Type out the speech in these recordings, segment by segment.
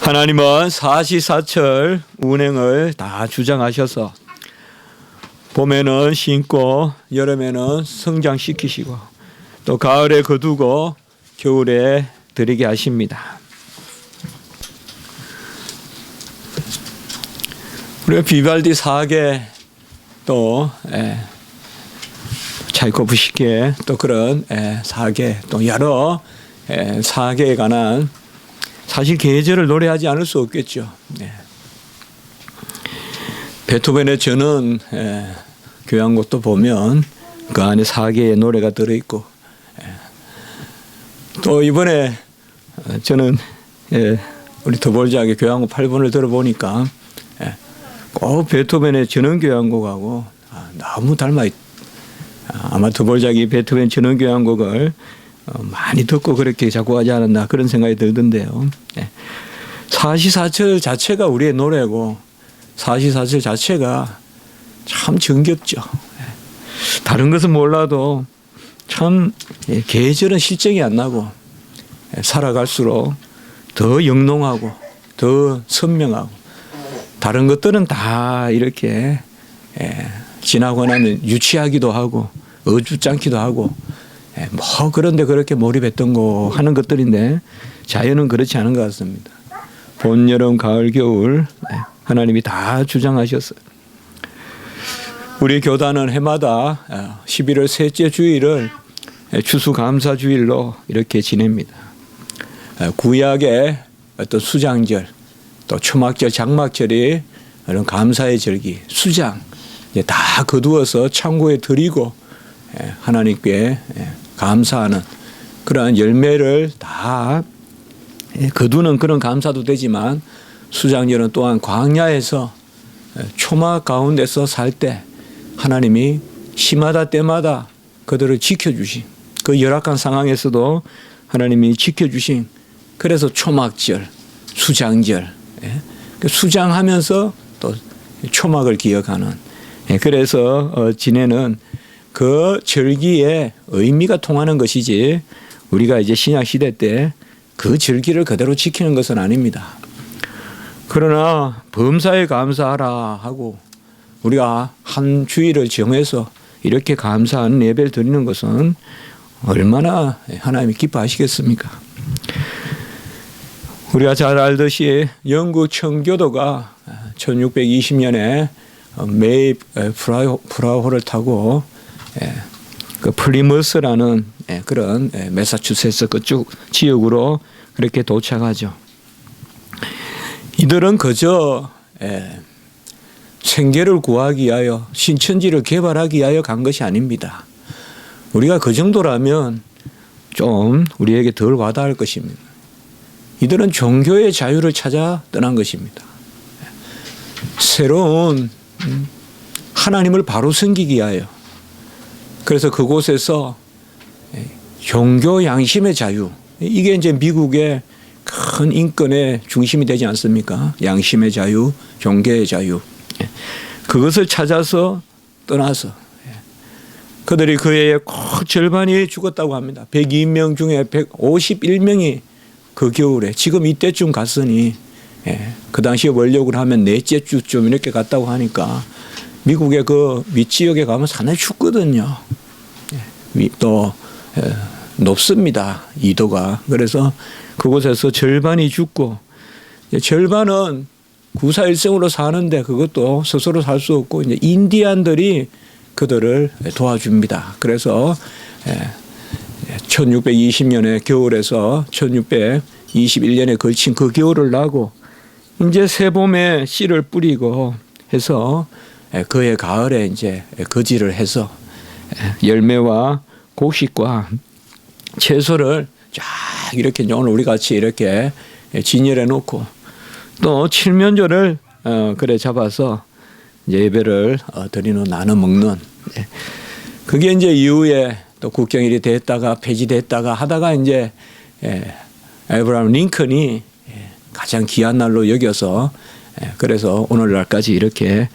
하나님은 사시사철 운행을 다 주장하셔서 봄에는 심고 여름에는 성장시키시고 또 가을에 거두고 겨울에 드리게 하십니다. 우리가 비발디 사계 또 차이코프스키의 또 그런 사계 또 여러 사계에 관한 사실 계절을 노래하지 않을 수 없겠죠. 베토벤의 저는 교향곡도 보면 그 안에 사계의 노래가 들어있고 또 이번에 저는 우리 드보르자크의 교향곡 8번을 들어보니까 꼭 베토벤의 전원교향곡하고 너무 닮아있. 아마 드보르자크이 베토벤 전원교향곡을 많이 듣고 그렇게 작곡하지 않았나 그런 생각이 들던데요. 사시사철 자체가 우리의 노래고 사시사철 자체가 참 정겹죠. 다른 것은 몰라도 참 계절은 실정이 안 나고 살아갈수록 더 영롱하고 더 선명하고 다른 것들은 다 이렇게 지나고 나면 유치하기도 하고 어줍잖기도 하고 뭐 그런데 그렇게 몰입했던 거 하는 것들인데 자연은 그렇지 않은 것 같습니다. 봄, 여름, 가을, 겨울 하나님이 다 주장하셨어요. 우리 교단은 해마다 11월 셋째 주일을 추수감사주일로 이렇게 지냅니다. 구약의 어떤 수장절 또 초막절, 장막절이 이런 감사의 절기, 수장 다 거두어서 창고에 드리고 하나님께 감사하는 그러한 열매를 다 거두는 그런 감사도 되지만 수장절은 또한 광야에서 초막 가운데서 살 때 하나님이 시마다 때마다 그들을 지켜주신 그 열악한 상황에서도 하나님이 지켜주신 그래서 초막절, 수장절 수장하면서 또 초막을 기억하는 그래서 지내는 그 절기에 의미가 통하는 것이지 우리가 이제 신약 시대 때 그 절기를 그대로 지키는 것은 아닙니다. 그러나 범사에 감사하라 하고 우리가 한 주일을 정해서 이렇게 감사하는 예배를 드리는 것은 얼마나 하나님이 기뻐하시겠습니까? 우리가 잘 알듯이 영국 청교도가 1620년에 메이 프라호를 타고 그 플리머스라는 그런 매사추세츠 그쪽 지역으로 그렇게 도착하죠. 이들은 그저 생계를 구하기 위하여 신천지를 개발하기 위하여 간 것이 아닙니다. 우리가 그 정도라면 좀 우리에게 덜 와닿을 것입니다. 이들은 종교의 자유를 찾아 떠난 것입니다. 새로운 하나님을 바로 섬기기 위하여 그래서 그곳에서 종교 양심의 자유 이게 이제 미국의 큰 인권의 중심이 되지 않습니까? 양심의 자유, 종교의 자유 그것을 찾아서 떠나서 그들이 그 해에 꼭 절반이 죽었다고 합니다. 102명 중에 151명이 그 겨울에 지금 이때쯤 갔으니 그 당시에 원력을 하면 넷째 주쯤 이렇게 갔다고 하니까 미국의 그 밑지역에 가면 상당히 춥거든요. 또 높습니다. 2도가. 그래서 그곳에서 절반이 죽고 절반은 구사일생으로 사는데 그것도 스스로 살 수 없고 이제 인디안들이 그들을 도와줍니다. 그래서 1620년에 겨울에서 1621년에 걸친 그 겨울을 나고 이제 새봄에 씨를 뿌리고 해서 그해 가을에 이제 거지를 해서 열매와 곡식과 채소를 쫙 이렇게 오늘 우리 같이 이렇게 진열해 놓고 또 칠면조를 그래 잡아서 이제 예배를 드리는 나눠 먹는 그게 이제 이후에 또 국경일이 됐다가 폐지됐다가 하다가 이제 에브라함 링컨이 가장 귀한 날로 여겨서 그래서 오늘날까지 이렇게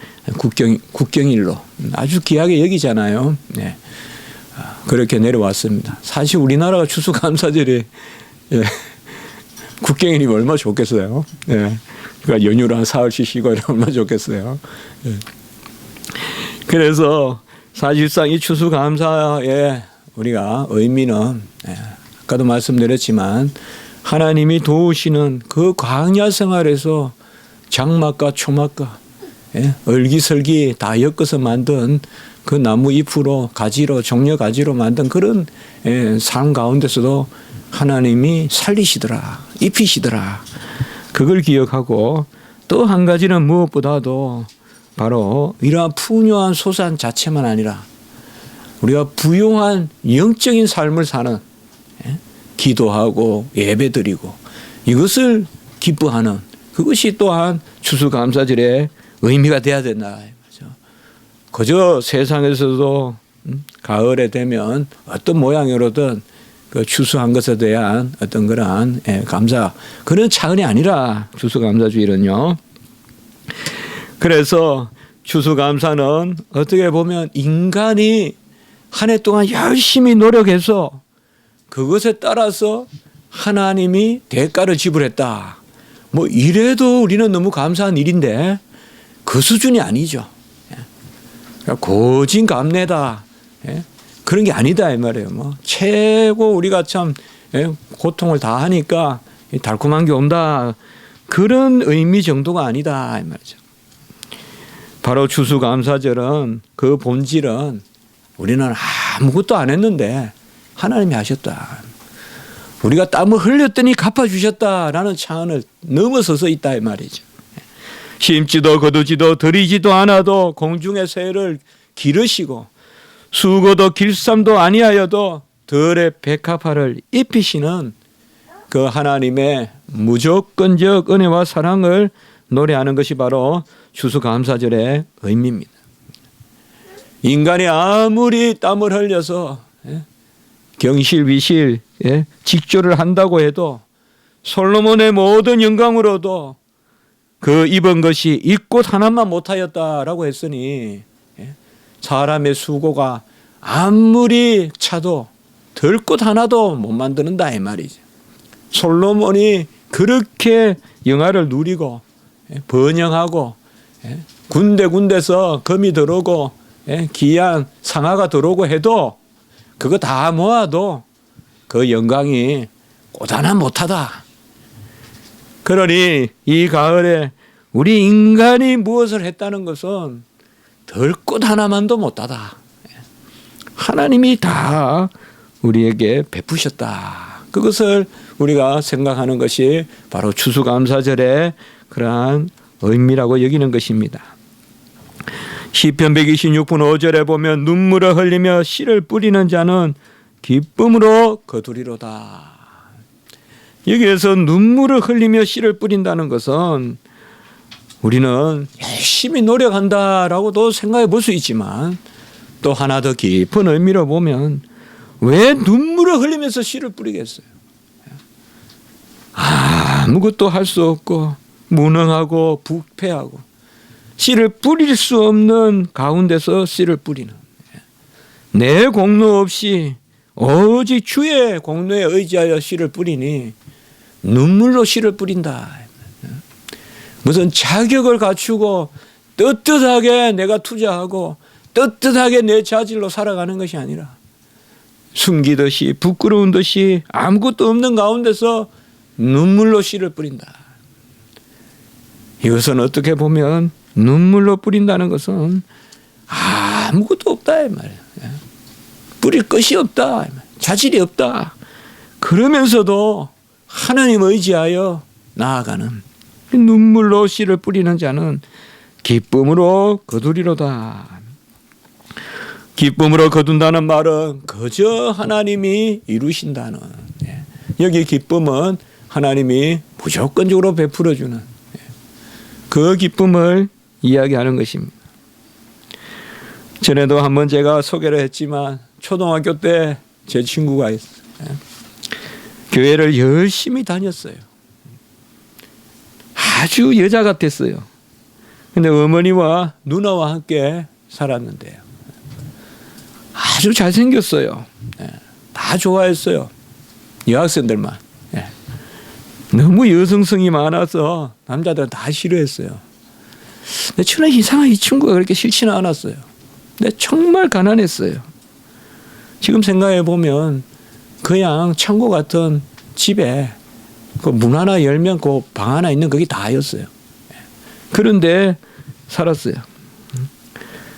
국경일로 아주 귀하게 여기잖아요. 그렇게 내려왔습니다. 사실 우리나라가 추수감사절이 국경이면 얼마나 좋겠어요. 예. 그러니까 연휴를 한 사흘씩 쉬고 이러면 얼마나 좋겠어요. 예. 그래서 사실상 이 추수감사의 우리가 의미는 아까도 말씀드렸지만 하나님이 도우시는 그 광야 생활에서 장막과 초막과 얼기설기 다 엮어서 만든 그 나무 잎으로 가지로 종려 가지로 만든 그런 삶 가운데서도 하나님이 살리시더라, 입히시더라. 그걸 기억하고 또 한 가지는 무엇보다도 바로 이러한 푸뇨한 소산 자체만 아니라 우리가 부용한 영적인 삶을 사는 기도하고 예배드리고 이것을 기뻐하는 그것이 또한 추수감사절의 의미가 돼야 된다. 그저 세상에서도 가을에 되면 어떤 모양으로든 그 추수한 것에 대한 어떤 그러한 감사 그런 차원이 아니라 추수감사주일은요. 그래서 추수감사는 어떻게 보면 인간이 한 해 동안 열심히 노력해서 그것에 따라서 하나님이 대가를 지불했다. 뭐 이래도 우리는 너무 감사한 일인데 그 수준이 아니죠. 고진감래다. 그런 게 아니다 이 말이에요. 뭐 최고 우리가 참 고통을 다 하니까 달콤한 게 온다. 그런 의미 정도가 아니다 이 말이죠. 바로 추수감사절은 그 본질은 우리는 아무것도 안 했는데 하나님이 하셨다. 우리가 땀을 흘렸더니 갚아주셨다라는 차원을 넘어서서 있다 이 말이죠. 심지도 거두지도 들이지도 않아도 공중의 새를 기르시고 수고도 길쌈도 아니하여도 들의 백합화를 입히시는 그 하나님의 무조건적 은혜와 사랑을 노래하는 것이 바로 추수감사절의 의미입니다. 인간이 아무리 땀을 흘려서 경실비실 직조를 한다고 해도 솔로몬의 모든 영광으로도 그 입은 것이 잎꽃 하나만 못하였다라고 했으니 사람의 수고가 아무리 차도 들꽃 하나도 못 만드는다 이 말이죠. 솔로몬이 그렇게 영화를 누리고 번영하고 군데군데서 금이 들어오고 귀한 상아가 들어오고 해도 그거 다 모아도 그 영광이 꽃 하나 못하다. 그러니 이 가을에 우리 인간이 무엇을 했다는 것은 들꽃 하나만도 못하다. 하나님이 다 우리에게 베푸셨다. 그것을 우리가 생각하는 것이 바로 추수감사절의 그러한 의미라고 여기는 것입니다. 시편 126편 5절에 보면 눈물을 흘리며 씨를 뿌리는 자는 기쁨으로 거두리로다. 여기에서 눈물을 흘리며 씨를 뿌린다는 것은 우리는 열심히 노력한다라고도 생각해 볼 수 있지만 또 하나 더 깊은 의미로 보면 왜 눈물을 흘리면서 씨를 뿌리겠어요? 아무것도 할 수 없고 무능하고 부패하고 씨를 뿌릴 수 없는 가운데서 씨를 뿌리는 내 공로 없이 오직 주의 공로에 의지하여 씨를 뿌리니 눈물로 씨를 뿌린다. 무슨 자격을 갖추고 떳떳하게 내가 투자하고 떳떳하게 내 자질로 살아가는 것이 아니라 숨기듯이 부끄러운 듯이 아무것도 없는 가운데서 눈물로 씨를 뿌린다. 이것은 어떻게 보면 눈물로 뿌린다는 것은 아무것도 없다 이 말이에요. 뿌릴 것이 없다. 자질이 없다. 그러면서도 하나님 의지하여 나아가는 눈물로 씨를 뿌리는 자는 기쁨으로 거두리로다. 기쁨으로 거둔다는 말은 그저 하나님이 이루신다는 여기 기쁨은 하나님이 무조건적으로 베풀어주는 그 기쁨을 이야기하는 것입니다. 전에도 한번 제가 소개를 했지만 초등학교 때 제 친구가 있어요. 교회를 열심히 다녔어요. 아주 여자 같았어요. 근데 어머니와 누나와 함께 살았는데요. 아주 잘생겼어요. 다 좋아했어요. 여학생들만. 너무 여성성이 많아서 남자들은 다 싫어했어요. 근데 저는 이상하게 이 친구가 그렇게 싫지는 않았어요. 근데 정말 가난했어요. 지금 생각해 보면 그냥 창고 같은 집에 그 문 하나 열면 그 방 하나 있는 그게 다였어요. 그런데 살았어요.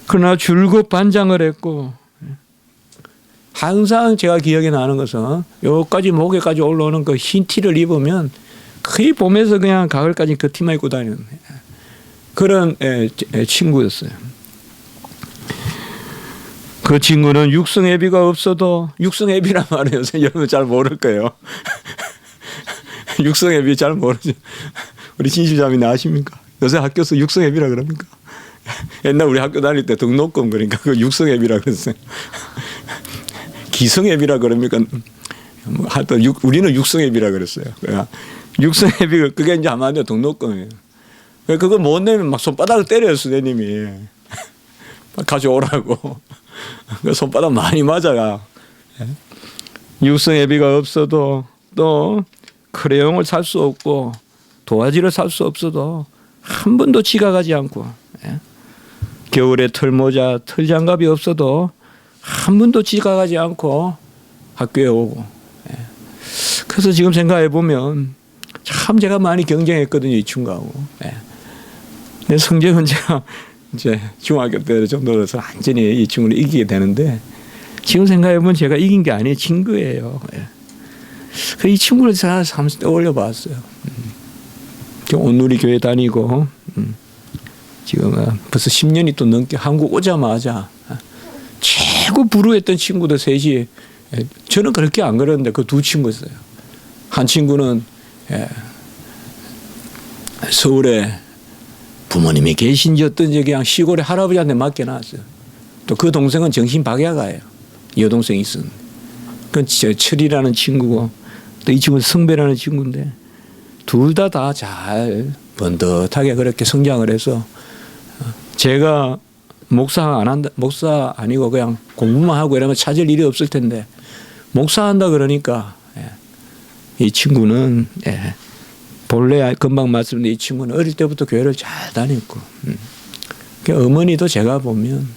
그러나 줄곧 반장을 했고, 항상 제가 기억에 나는 것은 여기까지 목에까지 올라오는 그 흰 티를 입으면 거의 봄에서 그냥 가을까지 그 티만 입고 다니는 그런 친구였어요. 그 친구는 육성애비가 없어도, 육성애비란 말은 요새 여러분 잘 모를 거예요. 육성애비 잘 모르죠. 우리 진실자매는 아십니까? 요새 학교에서 육성애비라 그럽니까? 옛날 우리 학교 다닐 때 등록금 그러니까 그 육성애비라 그랬어요. 기성애비라 그럽니까? 하여튼 우리는 육성애비라 그랬어요. 육성애비가 그게 이제 한마디로 등록금이에요. 그걸 못 내면 막 손바닥을 때려요, 선생님이. 가져오라고. 손바닥 많이 맞아요. 육성애비가 없어도 또 크레용을 살 수 없고 도화지를 살 수 없어도 한 번도 지각하지 않고, 겨울에 털모자, 털장갑이 없어도 한 번도 지각하지 않고 학교에 오고. 그래서 지금 생각해 보면 참 제가 많이 경쟁했거든요, 이 친구하고. 내 성적은 제가 이제 중학교 때 정도로서 완전히 이 친구를 이기게 되는데, 지금 생각해 보면 제가 이긴 게 아니에요, 진 거예요. 이 친구를 제가 한번 떠올려 봤어요. 온누리 교회 다니고 지금 벌써 10년이 또 넘게 한국 오자마자 최고 부러워했던 친구들 셋이, 저는 그렇게 안 그랬는데 그 두 친구였어요. 한 친구는 서울에 부모님이 계신지 어떤지 그냥 시골에 할아버지한테 맡겨놨어요. 또 그 동생은 정신박약아예요. 여동생이 있었는데. 그건 철이라는 친구고, 또 이 친구는 성배라는 친구인데, 둘 다 잘 번듯하게 그렇게 성장을 해서, 제가 목사 아니고 그냥 공부만 하고 이러면 찾을 일이 없을 텐데, 목사한다 그러니까, 이 친구는, 본래 금방 말씀드린 이 친구는 어릴 때부터 교회를 잘 다녔고, 어머니도 제가 보면,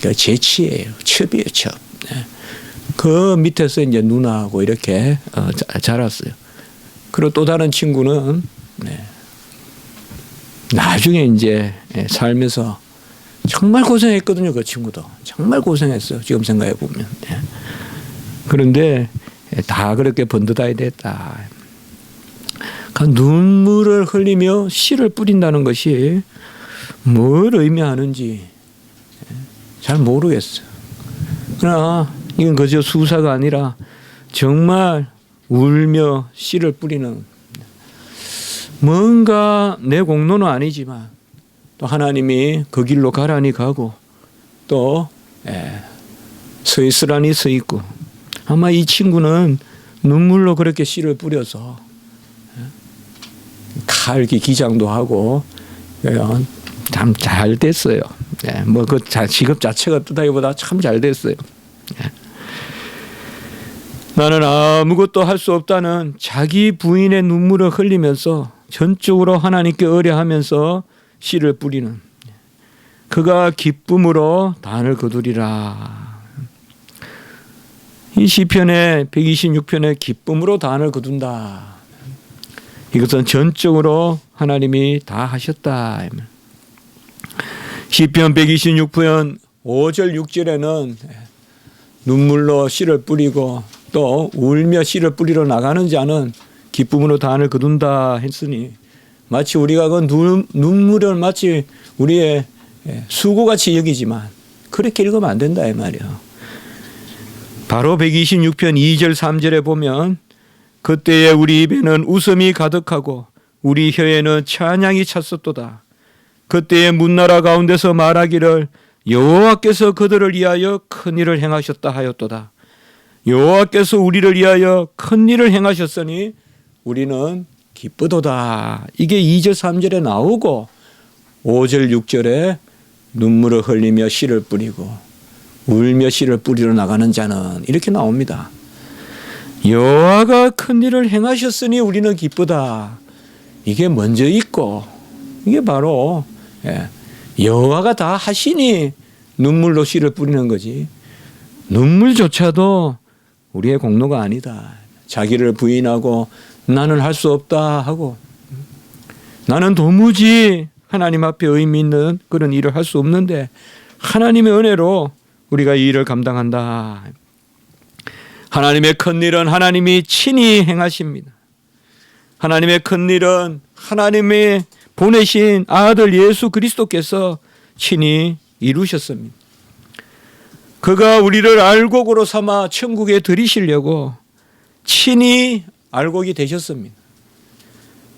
재치예요. 첩이에요, 첩. 그 밑에서 이제 누나하고 이렇게 자랐어요. 그리고 또 다른 친구는 나중에 이제 살면서 정말 고생했거든요. 그 친구도 정말 고생했어요. 지금 생각해 보면. 그런데 다 그렇게 번듯하게 됐다. 눈물을 흘리며 씨를 뿌린다는 것이 뭘 의미하는지 잘 모르겠어요. 그러나 이건 그저 수사가 아니라 정말 울며 씨를 뿌리는, 뭔가 내 공로는 아니지만 또 하나님이 그 길로 가라니 가고 또 서 있으라니 서 있고, 아마 이 친구는 눈물로 그렇게 씨를 뿌려서 칼기 기장도 하고 참 잘 됐어요. 뭐 그 직업 자체가 뜻하기보다 참 잘 됐어요. 나는 아무것도 할 수 없다는 자기 부인의 눈물을 흘리면서 전적으로 하나님께 의뢰하면서 씨를 뿌리는, 그가 기쁨으로 단을 거두리라. 이 시편의 126편의 기쁨으로 단을 거둔다. 이것은 전적으로 하나님이 다 하셨다. 시편 126편 5절 6절에는 눈물로 씨를 뿌리고 또 울며 씨를 뿌리러 나가는 자는 기쁨으로 단을 거둔다 했으니, 마치 우리가 그 눈물을 마치 우리의 수고같이 여기지만 그렇게 읽으면 안 된다 이 말이야. 바로 126편 2절 3절에 보면, 그때에 우리 입에는 웃음이 가득하고 우리 혀에는 찬양이 찼었도다. 그때에 문나라 가운데서 말하기를 여호와께서 그들을 위하여 큰 일을 행하셨다 하였도다. 여호와께서 우리를 위하여 큰 일을 행하셨으니 우리는 기쁘도다. 이게 2절 3절에 나오고 5절 6절에 눈물을 흘리며 씨를 뿌리고 울며 씨를 뿌리러 나가는 자는 이렇게 나옵니다. 여호와가 큰 일을 행하셨으니 우리는 기쁘다. 이게 먼저 있고, 이게 바로 여호와가 다 하시니 눈물로 씨를 뿌리는 거지. 눈물조차도 우리의 공로가 아니다. 자기를 부인하고 나는 할 수 없다 하고, 나는 도무지 하나님 앞에 의미 있는 그런 일을 할 수 없는데 하나님의 은혜로 우리가 이 일을 감당한다. 하나님의 큰 일은 하나님이 친히 행하십니다. 하나님의 큰 일은 하나님의 보내신 아들 예수 그리스도께서 친히 이루셨습니다. 그가 우리를 알곡으로 삼아 천국에 들이시려고 친히 알곡이 되셨습니다.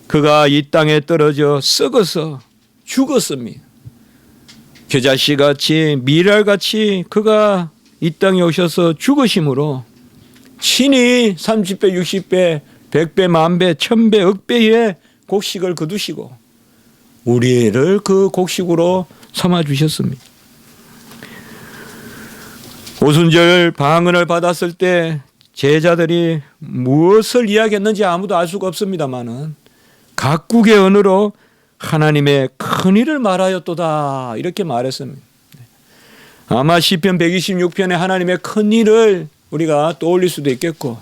그가 이 땅에 떨어져 썩어서 죽었습니다. 겨자씨같이 밀알같이 그가 이 땅에 오셔서 죽으심으로 친히 30배, 60배, 100배, 만배, 1000배, 억배의 곡식을 거두시고 우리를 그 곡식으로 삼아주셨습니다. 오순절 방언을 받았을 때 제자들이 무엇을 이야기했는지 아무도 알 수가 없습니다마는 각국의 언어로 하나님의 큰 일을 말하였도다 이렇게 말했습니다. 아마 시편 126편에 하나님의 큰 일을 우리가 떠올릴 수도 있겠고,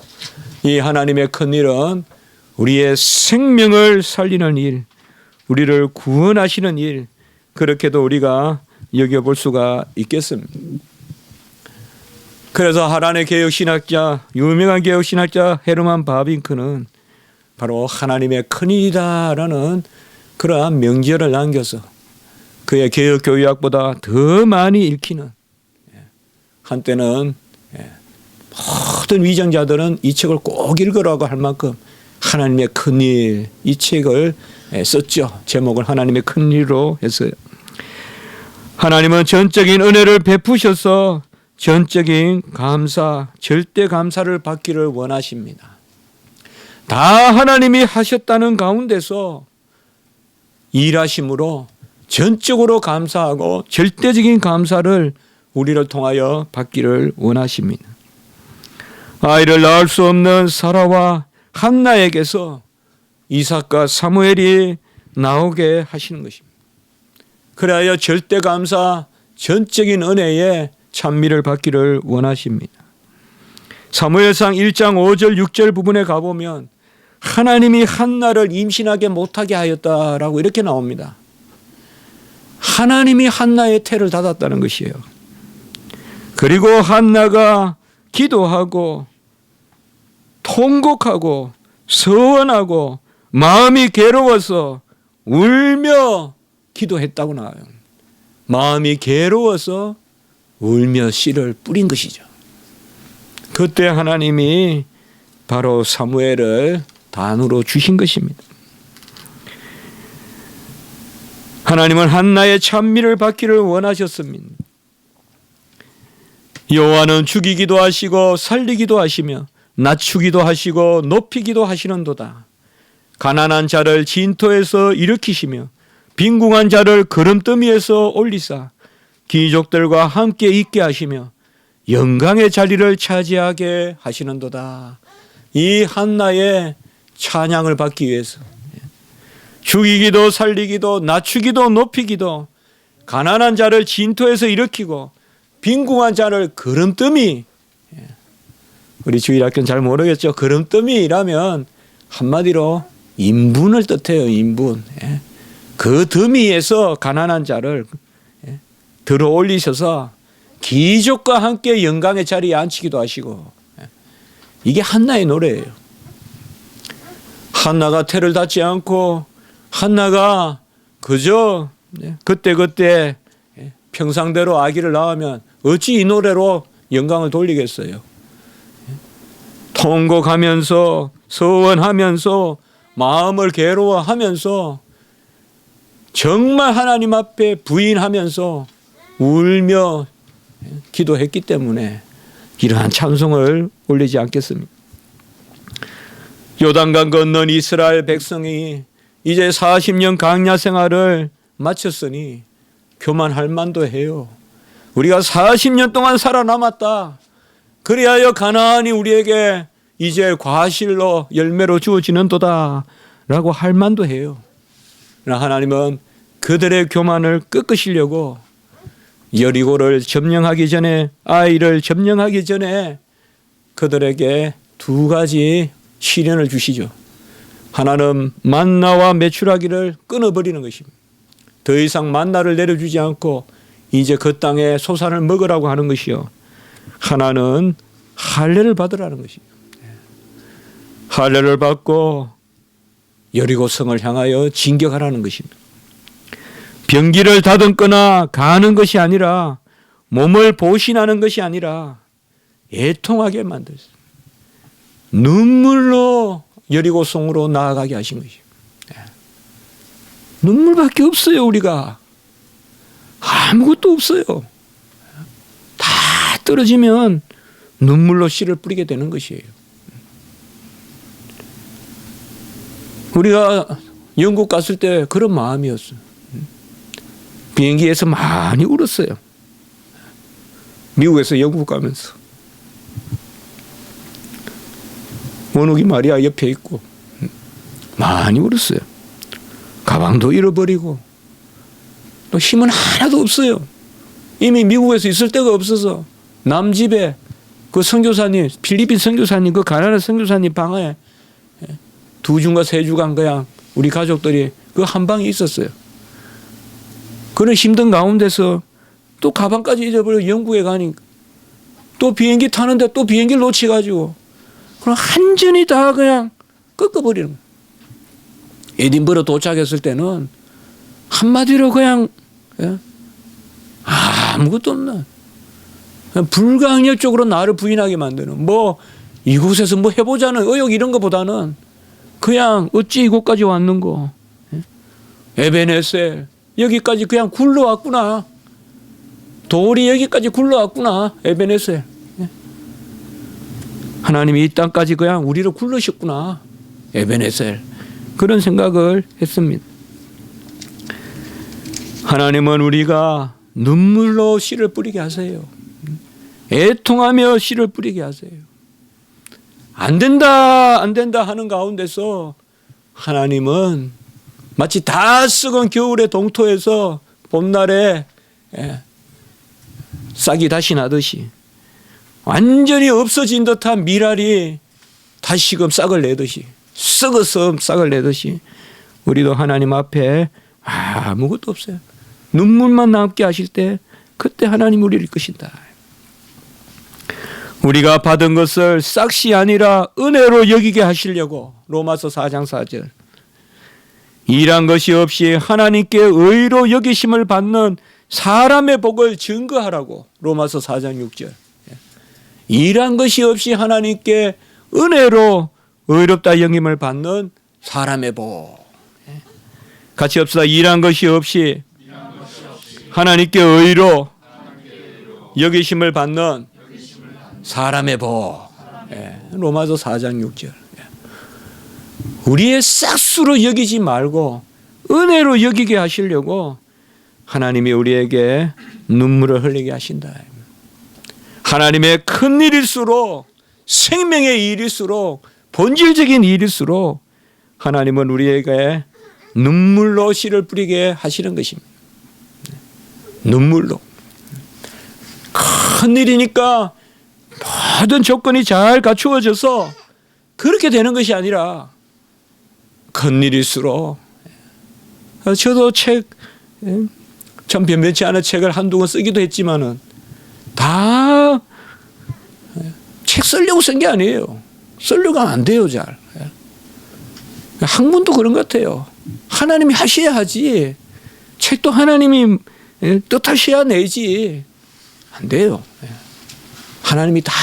이 하나님의 큰 일은 우리의 생명을 살리는 일, 우리를 구원하시는 일, 그렇게도 우리가 여겨볼 수가 있겠습니다. 그래서 하란의 개혁신학자, 유명한 개혁신학자 헤르만 바빙크는 바로 하나님의 큰일이다라는 그러한 명제를 남겨서 그의 개혁교의학보다 더 많이 읽히는, 한때는 모든 위정자들은 이 책을 꼭 읽으라고 할 만큼 하나님의 큰일, 이 책을 썼죠. 제목을 하나님의 큰일로 했어요. 하나님은 전적인 은혜를 베푸셔서 전적인 감사, 절대 감사를 받기를 원하십니다. 다 하나님이 하셨다는 가운데서 일하심으로 전적으로 감사하고 절대적인 감사를 우리를 통하여 받기를 원하십니다. 아이를 낳을 수 없는 사라와 한나에게서 이삭과 사무엘이 나오게 하시는 것입니다. 그래야 절대 감사, 전적인 은혜에 찬미를 받기를 원하십니다. 사무엘상 1장 5절 6절 부분에 가보면 하나님이 한나를 임신하게 못하게 하였다라고 이렇게 나옵니다. 하나님이 한나의 태를 닫았다는 것이에요. 그리고 한나가 기도하고 통곡하고 서원하고 마음이 괴로워서 울며 기도했다고 나와요. 마음이 괴로워서 울며 씨를 뿌린 것이죠. 그때 하나님이 바로 사무엘을 단으로 주신 것입니다. 하나님은 한나의 찬미를 받기를 원하셨습니다. 여호와는 죽이기도 하시고 살리기도 하시며 낮추기도 하시고 높이기도 하시는도다. 가난한 자를 진토에서 일으키시며 빈궁한 자를 거름더미에서 올리사 귀족들과 함께 있게 하시며 영광의 자리를 차지하게 하시는도다. 이 한나의 찬양을 받기 위해서 죽이기도 살리기도 낮추기도 높이기도 가난한 자를 진토에서 일으키고 빈궁한 자를 거름더미, 우리 주일학교는 잘 모르겠죠. 거름더미라면 한마디로 인분을 뜻해요. 인분. 그 더미에서 가난한 자를 들어 올리셔서 귀족과 함께 영광의 자리에 앉히기도 하시고, 이게 한나의 노래예요. 한나가 태를 닫지 않고 한나가 그저 그때 평상대로 아기를 낳으면 어찌 이 노래로 영광을 돌리겠어요. 통곡하면서 서원하면서 마음을 괴로워하면서 정말 하나님 앞에 부인하면서 울며 기도했기 때문에 이러한 찬송을 올리지 않겠습니까? 요단강 건넌 이스라엘 백성이 이제 40년 광야 생활을 마쳤으니 교만할 만도 해요. 우리가 40년 동안 살아남았다. 그리하여 가나안이 우리에게 이제 과실로 열매로 주어지는도다 라고 할 만도 해요. 그러나 하나님은 그들의 교만을 꺾으시려고 여리고를 점령하기 전에, 아이를 점령하기 전에 그들에게 두 가지 시련을 주시죠. 하나는 만나와 메추라기를 끊어버리는 것입니다. 더 이상 만나를 내려주지 않고 이제 그 땅에 소산을 먹으라고 하는 것이요. 하나는 할례를 받으라는 것입니다. 할례를 받고 여리고성을 향하여 진격하라는 것입니다. 병기를 다듬거나 가는 것이 아니라, 몸을 보신하는 것이 아니라 애통하게 만들었어요. 눈물로 여리고성으로 나아가게 하신 것이에요. 눈물밖에 없어요. 우리가 아무것도 없어요. 다 떨어지면 눈물로 씨를 뿌리게 되는 것이에요. 우리가 영국 갔을 때 그런 마음이었어요. 비행기에서 많이 울었어요. 미국에서 영국 가면서 원욱이 마리아 옆에 있고 많이 울었어요. 가방도 잃어버리고 또 힘은 하나도 없어요. 이미 미국에서 있을 데가 없어서 남집에 그 선교사님, 필리핀 선교사님, 그 가나다 선교사님 방에 2주인가 3주간 그냥 우리 가족들이 그 한 방에 있었어요. 그런 힘든 가운데서 또 가방까지 잊어버리고 영국에 가니까 또 비행기 타는데 또 비행기를 놓치가지고 그럼 한전이 다 그냥 꺾어버리는 거예요. 에딘버러 도착했을 때는 한마디로 그냥 아무것도 없는 불가항력적으로 나를 부인하게 만드는, 뭐 이곳에서 뭐 해보자는 의욕 이런 것보다는 그냥 어찌 이곳까지 왔는고, 에베네셀 여기까지 그냥 굴러왔구나, 돌이 여기까지 굴러왔구나, 에베네셀 하나님이 이 땅까지 그냥 우리를 굴르셨구나, 에베네셀, 그런 생각을 했습니다. 하나님은 우리가 눈물로 씨를 뿌리게 하세요. 애통하며 씨를 뿌리게 하세요. 안 된다 안 된다 하는 가운데서 하나님은 마치 다 썩은 겨울의 동토에서 봄날에 싹이 다시 나듯이 완전히 없어진 듯한 미랄이 다시금 싹을 내듯이, 썩어서 싹을 내듯이 우리도 하나님 앞에 아무것도 없어요. 눈물만 남게 하실 때 그때 하나님 우리를 이끄신다. 우리가 받은 것을 싹이 아니라 은혜로 여기게 하시려고, 로마서 4장 4절. 일한 것이 없이 하나님께 의로 여기심을 받는 사람의 복을 증거하라고, 로마서 4장 6절. 일한 것이 없이 하나님께 은혜로 의롭다 여김을 받는 사람의 복. 같이 합시다. 일한 것이 없이 하나님께 의로 여기심을 받는 사람의 복. 로마서 4장 6절. 우리의 싹수로 여기지 말고 은혜로 여기게 하시려고 하나님이 우리에게 눈물을 흘리게 하신다. 하나님의 큰 일일수록, 생명의 일일수록, 본질적인 일일수록 하나님은 우리에게 눈물로 씨를 뿌리게 하시는 것입니다. 눈물로. 큰 일이니까 모든 조건이 잘 갖추어져서 그렇게 되는 것이 아니라 큰 일일수록, 저도 책, 참 변변치 않은 책을 한두 권 쓰기도 했지만은 다 책 쓰려고 쓴 게 아니에요. 쓰려고 하면 안 돼요, 잘. 학문도 그런 것 같아요. 하나님이 하셔야 하지. 책도 하나님이 뜻하셔야 내지. 안 돼요. 하나님이 다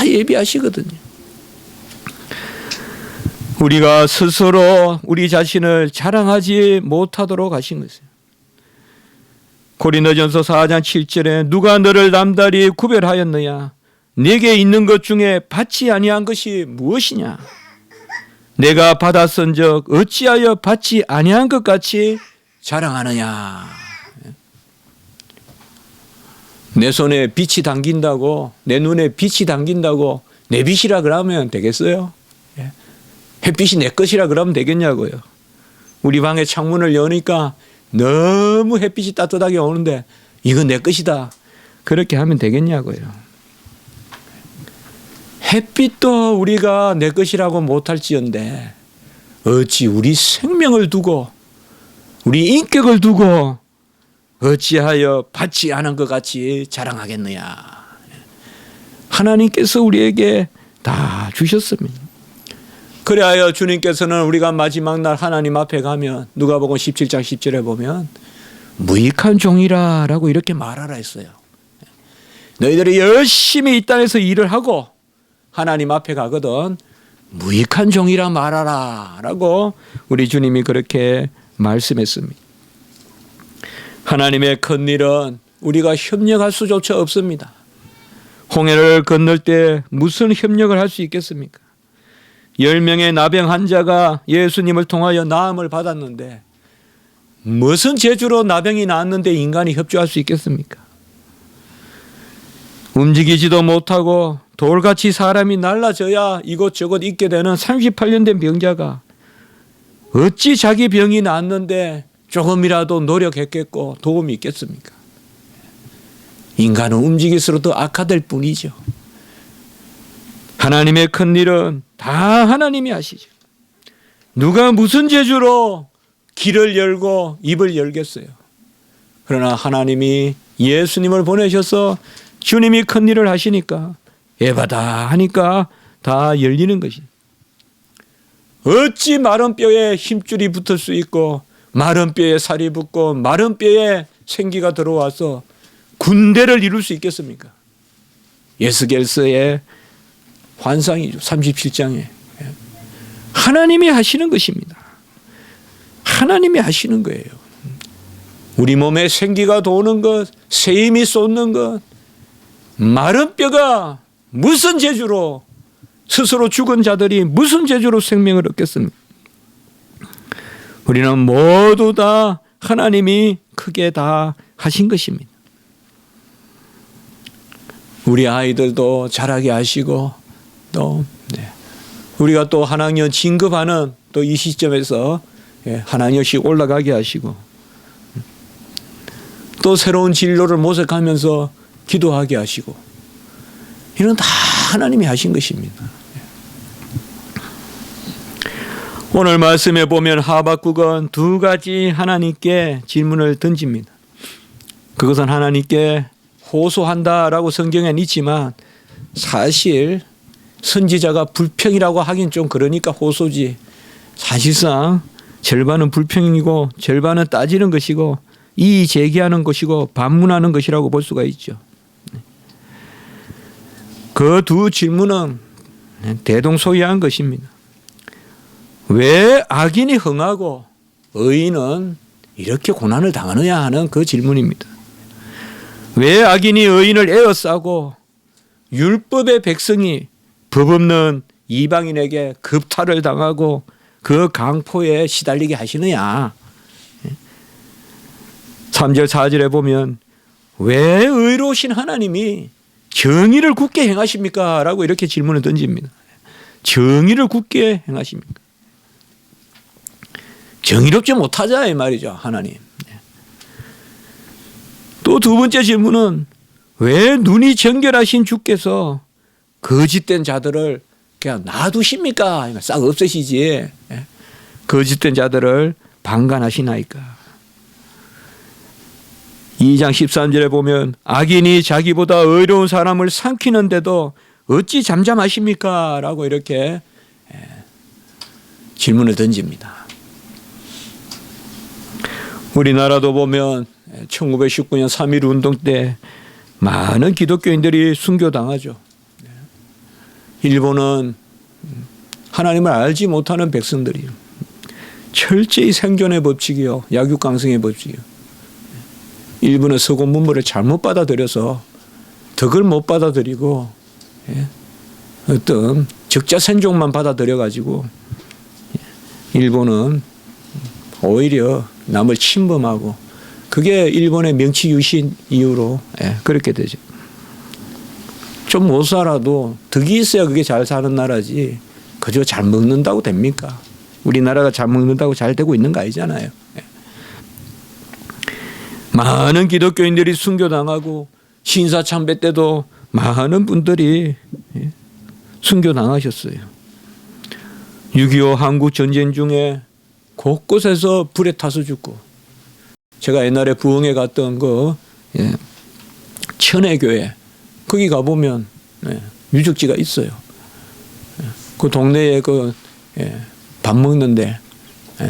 예비하시거든요. 우리가 스스로 우리 자신을 자랑하지 못하도록 하신 것이에요. 고린도전서 4장 7절에 누가 너를 남다리 구별하였느냐? 네게 있는 것 중에 받지 아니한 것이 무엇이냐? 내가 받았은즉 어찌하여 받지 아니한 것 같이 자랑하느냐? 내 손에 빛이 당긴다고, 내 눈에 빛이 당긴다고 내 빛이라 그러면 되겠어요? 예. 햇빛이 내 것이라 그러면 되겠냐고요. 우리 방에 창문을 여니까 너무 햇빛이 따뜻하게 오는데 이건 내 것이다. 그렇게 하면 되겠냐고요. 햇빛도 우리가 내 것이라고 못할지언데 어찌 우리 생명을 두고 우리 인격을 두고 어찌하여 받지 않은 것 같이 자랑하겠느냐. 하나님께서 우리에게 다 주셨습니다. 그래야 주님께서는 우리가 마지막 날 하나님 앞에 가면 누가복음 17장 10절에 보면 무익한 종이라 라고 이렇게 말하라 했어요. 너희들이 열심히 이 땅에서 일을 하고 하나님 앞에 가거든 무익한 종이라 말하라 라고 우리 주님이 그렇게 말씀했습니다. 하나님의 큰 일은 우리가 협력할 수조차 없습니다. 홍해를 건널 때 무슨 협력을 할 수 있겠습니까? 10명의 나병 환자가 예수님을 통하여 나음을 받았는데 무슨 재주로 나병이 나았는데 인간이 협조할 수 있겠습니까? 움직이지도 못하고 돌같이 사람이 날라져야 이곳저곳 있게 되는 38년 된 병자가 어찌 자기 병이 낫는데 조금이라도 노력했겠고 도움이 있겠습니까? 인간은 움직일수록 더 악화될 뿐이죠. 하나님의 큰 일은 다 하나님이 하시죠. 누가 무슨 재주로 길을 열고 입을 열겠어요. 그러나 하나님이 예수님을 보내셔서 주님이 큰 일을 하시니까 에바다 하니까 다 열리는 것이죠. 어찌 마른 뼈에 힘줄이 붙을 수 있고 마른 뼈에 살이 붙고 마른 뼈에 생기가 들어와서 군대를 이룰 수 있겠습니까? 에스겔서의 환상이죠. 37장에. 하나님이 하시는 것입니다. 하나님이 하시는 거예요. 우리 몸에 생기가 도는 것, 쇠임이 솟는 것, 마른 뼈가 무슨 재주로 스스로 죽은 자들이 무슨 재주로 생명을 얻겠습니까? 우리는 모두 다 하나님이 크게 다 하신 것입니다. 우리 아이들도 자라게 하시고 또 우리가 또 한 학년 진급하는 또 이 시점에서 한 학년씩 올라가게 하시고 또 새로운 진로를 모색하면서 기도하게 하시고 이런 다 하나님이 하신 것입니다. 오늘 말씀에 보면 하박국은 두 가지 하나님께 질문을 던집니다. 그것은 하나님께 호소한다라고 성경에는 있지만 사실 선지자가 불평이라고 하긴 좀 그러니까 호소지 사실상 절반은 불평이고 절반은 따지는 것이고 이의 제기하는 것이고 반문하는 것이라고 볼 수가 있죠. 그 두 질문은 대동소이한 것입니다. 왜 악인이 흥하고 의인은 이렇게 고난을 당하느냐 하는 그 질문입니다. 왜 악인이 의인을 에워싸고 율법의 백성이 법 없는 이방인에게 급탈을 당하고 그 강포에 시달리게 하시느냐. 3절 4절에 보면 왜 의로우신 하나님이 정의를 굳게 행하십니까? 라고 이렇게 질문을 던집니다. 정의를 굳게 행하십니까? 정의롭지 못하자 이 말이죠. 하나님. 또 두 번째 질문은 왜 눈이 정결하신 주께서 거짓된 자들을 그냥 놔두십니까? 싹 없애시지. 거짓된 자들을 방관하시나이까. 2장 13절에 보면 악인이 자기보다 의로운 사람을 삼키는데도 어찌 잠잠하십니까? 라고 이렇게 질문을 던집니다. 우리나라도 보면 1919년 3.1 운동 때 많은 기독교인들이 순교당하죠. 일본은 하나님을 알지 못하는 백성들이요. 철저히 생존의 법칙이요. 약육강성의 법칙이요. 일본은 서구 문물을 잘못 받아들여서 덕을 못 받아들이고 어떤 적자생존만 받아들여가지고 일본은 오히려 남을 침범하고 그게 일본의 명치 유신 이후로 그렇게 되죠. 좀 못 살아도 덕이 있어야 그게 잘 사는 나라지. 그저 잘 먹는다고 됩니까? 우리나라가 잘 먹는다고 잘 되고 있는 거 아니잖아요. 많은 기독교인들이 순교당하고 신사참배 때도 많은 분들이 순교당하셨어요. 6.25 한국 전쟁 중에 곳곳에서 불에 타서 죽고, 제가 옛날에 부흥회 갔던 그 천혜교회 거기 가보면 유적지가 있어요. 그 동네에 밥 먹는데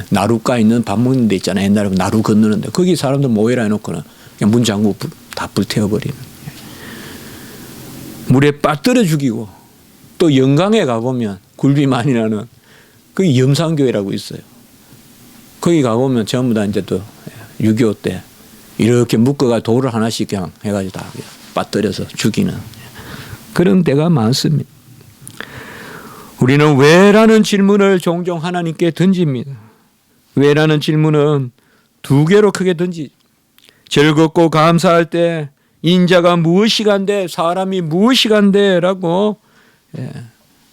나루가 있는 밥 먹는 데 있잖아요. 옛날에 나루 건너는데 거기 사람들 모여라 해놓고는 그냥 문 잠그고 다 불태워버리는. 물에 빠뜨려 죽이고, 또 영광에 가보면 굴비 많이 나는 거기 염산교회라고 있어요. 거기 가보면 전부 다 이제 또 6.25 때 이렇게 묶어가 돌을 하나씩 그냥 해가지고 다 빠뜨려서 죽이는 그런 데가 많습니다. 우리는 왜라는 질문을 종종 하나님께 던집니다. 왜라는 질문은 두 개로 크게 던지죠. 즐겁고 감사할 때 인자가 무엇이간데, 사람이 무엇이간데 라고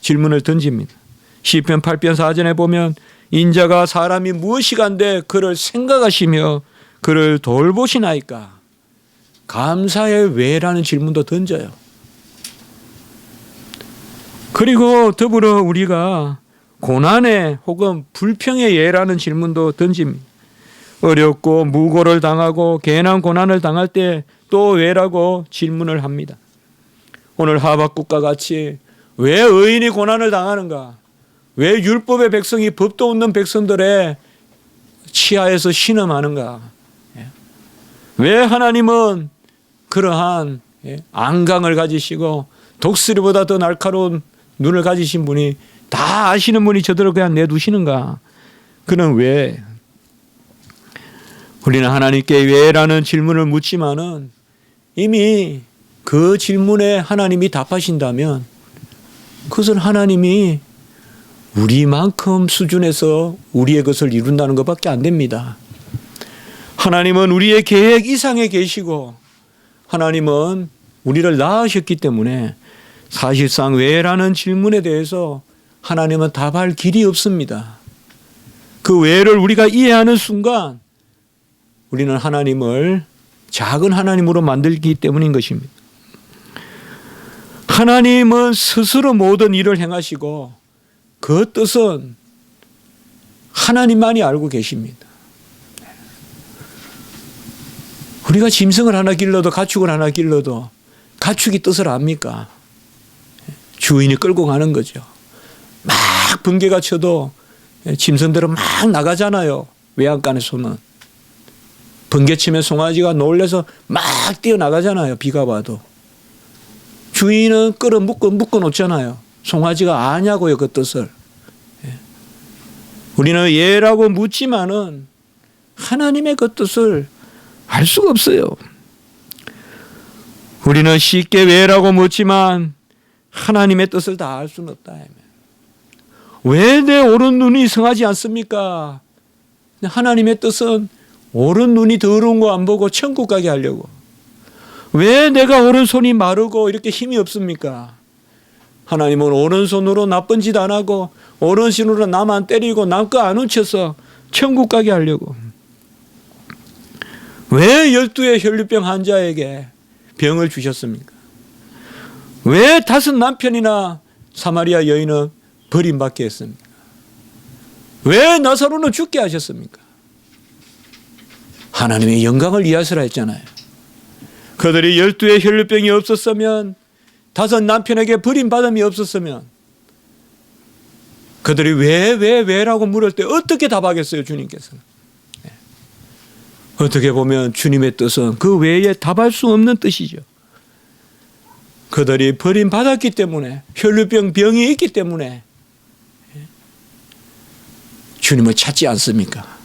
질문을 던집니다. 시편 8편 4절에 보면 인자가 사람이 무엇이간데 그를 생각하시며 그를 돌보시나이까. 감사의 왜라는 질문도 던져요. 그리고 더불어 우리가 고난의 혹은 불평의 예라는 질문도 던집니다. 어렵고 무고를 당하고 괜한 고난을 당할 때 또 왜라고 질문을 합니다. 오늘 하박국과 같이 왜 의인이 고난을 당하는가? 왜 율법의 백성이 법도 없는 백성들의 치하에서 신음하는가? 왜 하나님은 그러한 안강을 가지시고 독수리보다 더 날카로운 눈을 가지신 분이, 다 아시는 분이 저들을 그냥 내두시는가? 그는 왜? 우리는 하나님께 왜라는 질문을 묻지만은 이미 그 질문에 하나님이 답하신다면 그것은 하나님이 우리만큼 수준에서 우리의 것을 이룬다는 것밖에 안 됩니다. 하나님은 우리의 계획 이상에 계시고 하나님은 우리를 낳으셨기 때문에 사실상 왜라는 질문에 대해서 하나님은 답할 길이 없습니다. 그 왜를 우리가 이해하는 순간 우리는 하나님을 작은 하나님으로 만들기 때문인 것입니다. 하나님은 스스로 모든 일을 행하시고 그 뜻은 하나님만이 알고 계십니다. 우리가 짐승을 하나 길러도 가축을 하나 길러도 가축이 뜻을 압니까? 주인이 끌고 가는 거죠. 막 번개가 쳐도 짐승들은 막 나가잖아요. 외양간에서는. 번개 치면 송아지가 놀래서 막 뛰어나가잖아요. 비가 와도. 주인은 끌어 묶어 놓잖아요. 송아지가 아냐고요, 그 뜻을. 우리는 예라고 묻지만은 하나님의 그 뜻을 알 수가 없어요. 우리는 쉽게 왜라고 묻지만 하나님의 뜻을 다 알 수는 없다. 왜 내 오른 눈이 성하지 않습니까? 하나님의 뜻은 오른 눈이 더러운 거 안 보고 천국 가게 하려고. 왜 내가 오른손이 마르고 이렇게 힘이 없습니까? 하나님은 오른손으로 나쁜 짓 안 하고 오른손으로 남 안 때리고 남 거 안 훔쳐서 천국 가게 하려고. 왜 12의 혈류병 환자에게 병을 주셨습니까? 왜 5 남편이나 사마리아 여인은 버림받게 했습니까? 왜 나사로는 죽게 하셨습니까? 하나님의 영광을 위하여라 했잖아요. 그들이 12의 혈류병이 없었으면, 5 남편에게 버림받음이 없었으면 그들이 왜라고 물을 때 어떻게 답하겠어요, 주님께서는? 어떻게 보면 주님의 뜻은 그 외에 답할 수 없는 뜻이죠. 그들이 버림받았기 때문에, 혈류병 병이 있기 때문에 주님을 찾지 않습니까?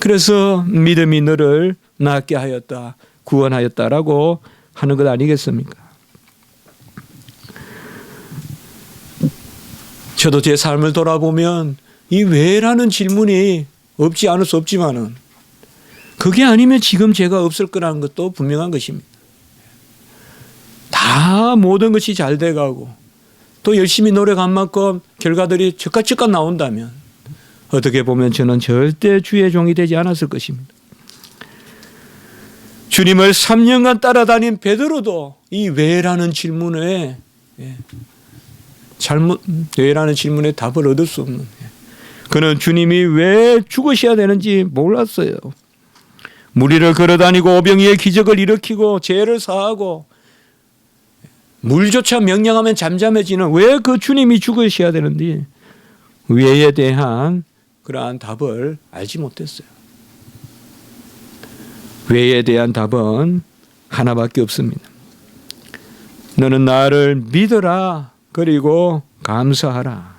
그래서 믿음이 너를 낫게 하였다, 구원하였다라고 하는 것 아니겠습니까? 저도 제 삶을 돌아보면 이 왜라는 질문이 없지 않을 수 없지만은 그게 아니면 지금 제가 없을 거라는 것도 분명한 것입니다. 다 모든 것이 잘 돼가고 또 열심히 노력한 만큼 결과들이 즉각 나온다면 어떻게 보면 저는 절대 주의 종이 되지 않았을 것입니다. 주님을 3년간 따라다닌 베드로도 이 왜라는 질문에 왜라는 질문에 답을 얻을 수 없는, 그는 주님이 왜 죽으셔야 되는지 몰랐어요. 무리를 걸어다니고 오병이의 기적을 일으키고 죄를 사하고 물조차 명령하면 잠잠해지는 왜 그 주님이 죽으셔야 되는지 왜에 대한 그러한 답을 알지 못했어요. 왜에 대한 답은 하나밖에 없습니다. 너는 나를 믿어라, 그리고 감사하라.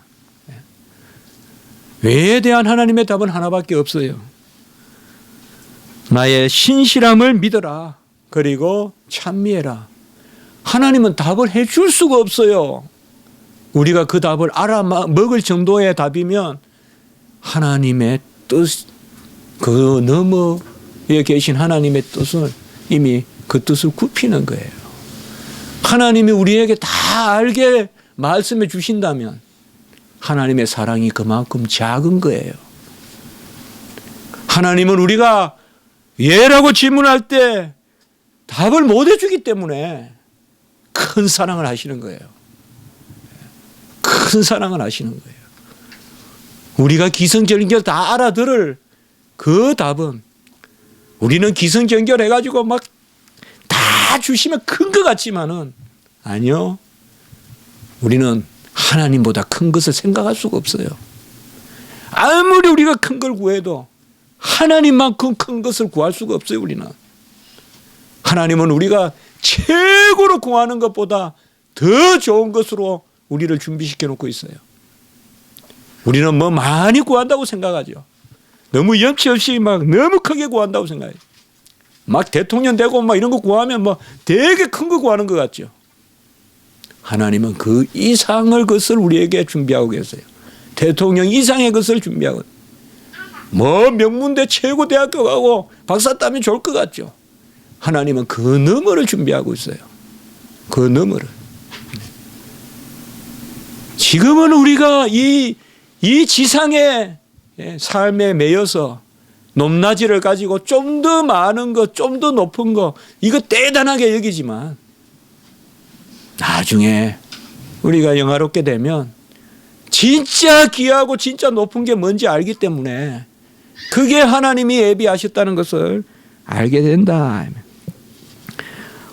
왜에 대한 하나님의 답은 하나밖에 없어요. 나의 신실함을 믿어라, 그리고 찬미해라. 하나님은 답을 해줄 수가 없어요. 우리가 그 답을 알아먹을 정도의 답이면 하나님의 뜻, 그 너머에 계신 하나님의 뜻을 이미 그 뜻을 굽히는 거예요. 하나님이 우리에게 다 알게 말씀해 주신다면 하나님의 사랑이 그만큼 작은 거예요. 하나님은 우리가 예라고 질문할 때 답을 못 해주기 때문에 큰 사랑을 하시는 거예요. 큰 사랑을 하시는 거예요. 우리가 기승전결 다 알아들을 그 답은, 우리는 기승전결 해가지고 막 다 주시면 큰 것 같지만은 아니요. 우리는 하나님보다 큰 것을 생각할 수가 없어요. 아무리 우리가 큰 걸 구해도 하나님만큼 큰 것을 구할 수가 없어요. 우리는. 하나님은 우리가 최고로 구하는 것보다 더 좋은 것으로 우리를 준비시켜 놓고 있어요. 우리는 뭐 많이 구한다고 생각하죠. 너무 염치 없이 막 너무 크게 구한다고 생각해요. 막 대통령 되고 막 이런 거 구하면 뭐 되게 큰 거 구하는 것 같죠. 하나님은 그 이상의 것을 우리에게 준비하고 계세요. 대통령 이상의 것을 준비하고, 뭐 명문대 최고 대학교 가고 박사 따면 좋을 것 같죠. 하나님은 그 너머를 준비하고 있어요. 그 너머를. 지금은 우리가 이 지상의 삶에 매여서 높낮이를 가지고 좀 더 많은 것, 좀 더 높은 것, 이거 대단하게 여기지만 나중에 우리가 영화롭게 되면 진짜 귀하고 진짜 높은 게 뭔지 알기 때문에 그게 하나님이 예비하셨다는 것을 알게 된다.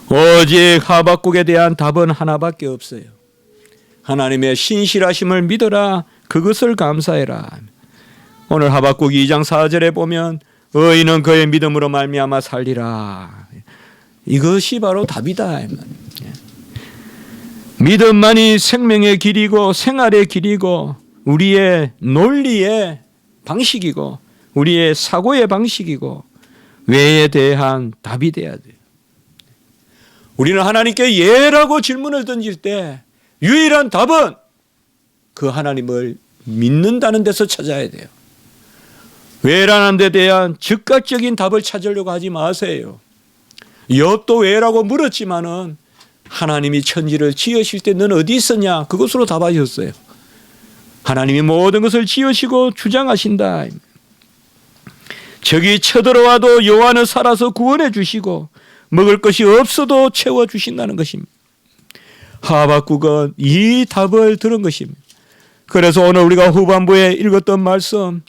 오직 하박국에 대한 답은 하나밖에 없어요. 하나님의 신실하심을 믿어라, 그것을 감사해라. 오늘 하박국 2장 4절에 보면 의인은 그의 믿음으로 말미암아 살리라. 이것이 바로 답이다. 믿음만이 생명의 길이고 생활의 길이고 우리의 논리의 방식이고 우리의 사고의 방식이고 왜에 대한 답이 돼야 돼요. 우리는 하나님께 예라고 질문을 던질 때 유일한 답은 그 하나님을 믿는다는 데서 찾아야 돼요. 왜라는 데 대한 즉각적인 답을 찾으려고 하지 마세요. 욥도 왜라고 물었지만은 하나님이 천지를 지으실 때 너는 어디 있었냐? 그것으로 답하셨어요. 하나님이 모든 것을 지으시고 주장하신다. 적이 쳐들어와도 여호와는 살아서 구원해 주시고 먹을 것이 없어도 채워 주신다는 것입니다. 하박국은 이 답을 들은 것입니다. 그래서 오늘 우리가 후반부에 읽었던 말씀,